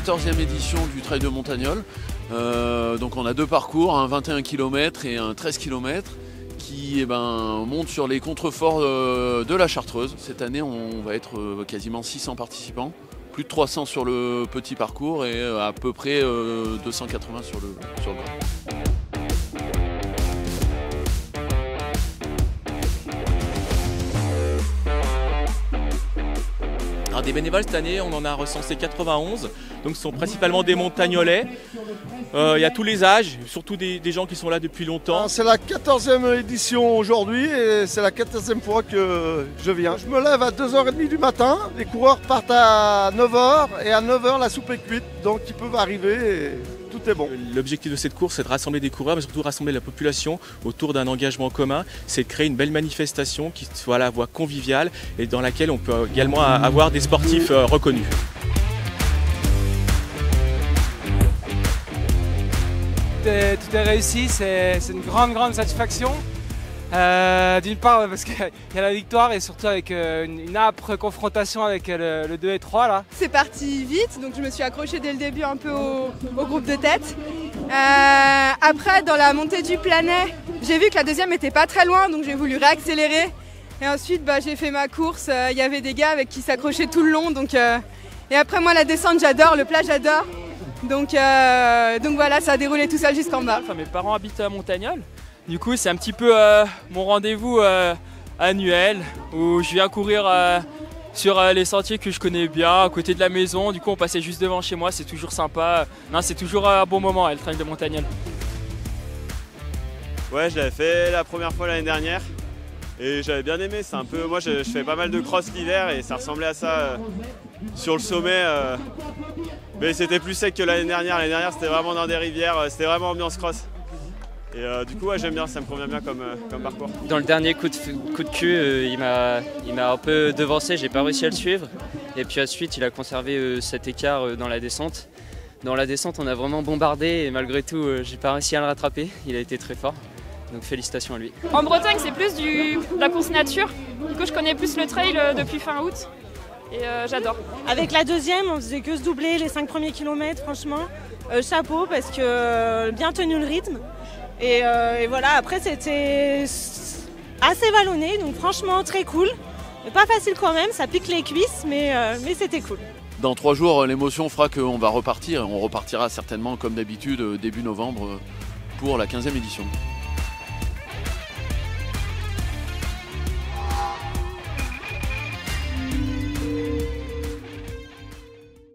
14e édition du Trail de Montagnole. Donc on a deux parcours, un 21 km et un 13 km qui montent sur les contreforts de la Chartreuse. Cette année on va être quasiment 600 participants, plus de 300 sur le petit parcours et à peu près 280 sur le grand. Alors des bénévoles cette année, on en a recensé 91, donc ce sont principalement des montagnolais. Il y a tous les âges, surtout des gens qui sont là depuis longtemps. C'est la 14e édition aujourd'hui et c'est la 14e fois que je viens. Je me lève à 2h30 du matin, les coureurs partent à 9h et à 9h la soupe est cuite, donc ils peuvent arriver et tout est bon. L'objectif de cette course, c'est de rassembler des coureurs, mais surtout rassembler la population autour d'un engagement commun. C'est de créer une belle manifestation qui soit à la voie conviviale et dans laquelle on peut également avoir des sportifs reconnus. Tout est réussi, c'est une grande satisfaction. D'une part parce qu'il y a la victoire et surtout avec une âpre confrontation avec le 2 et 3 là. C'est parti vite, donc je me suis accrochée dès le début un peu au groupe de tête. Après dans la montée du Planet, j'ai vu que la deuxième était pas très loin, donc j'ai voulu réaccélérer. Et ensuite j'ai fait ma course, il y avait des gars avec qui s'accrochaient tout le long. Et après moi la descente j'adore, le plat j'adore. Donc voilà, ça a déroulé tout seul jusqu'en bas. Enfin, mes parents habitent à Montagnole. Du coup, c'est un petit peu mon rendez-vous annuel où je viens courir sur les sentiers que je connais bien, à côté de la maison. Du coup, on passait juste devant chez moi, c'est toujours sympa. Non, c'est toujours un bon moment, le trail de Montagnole. Ouais, je l'avais fait la première fois l'année dernière et j'avais bien aimé. C'est un peu, moi, je fais pas mal de cross l'hiver et ça ressemblait à ça sur le sommet. Mais c'était plus sec que l'année dernière. L'année dernière, c'était vraiment dans des rivières, c'était vraiment ambiance cross. Et du coup, ouais, j'aime bien, ça me convient bien comme parcours. Dans le dernier coup de cul, il m'a un peu devancé, j'ai pas réussi à le suivre. Et puis ensuite, il a conservé cet écart dans la descente. Dans la descente, on a vraiment bombardé et malgré tout, j'ai pas réussi à le rattraper. Il a été très fort. Donc félicitations à lui. En Bretagne, c'est plus de la course nature. Du coup, je connais plus le trail depuis fin août. Et j'adore. Avec la deuxième, on faisait que se doubler les 5 premiers kilomètres, franchement. Chapeau, parce que bien tenu le rythme. Et voilà, après c'était assez vallonné, donc franchement très cool. Pas facile quand même, ça pique les cuisses, mais c'était cool. Dans 3 jours, l'émotion fera qu'on va repartir. On repartira certainement comme d'habitude début novembre pour la 15e édition.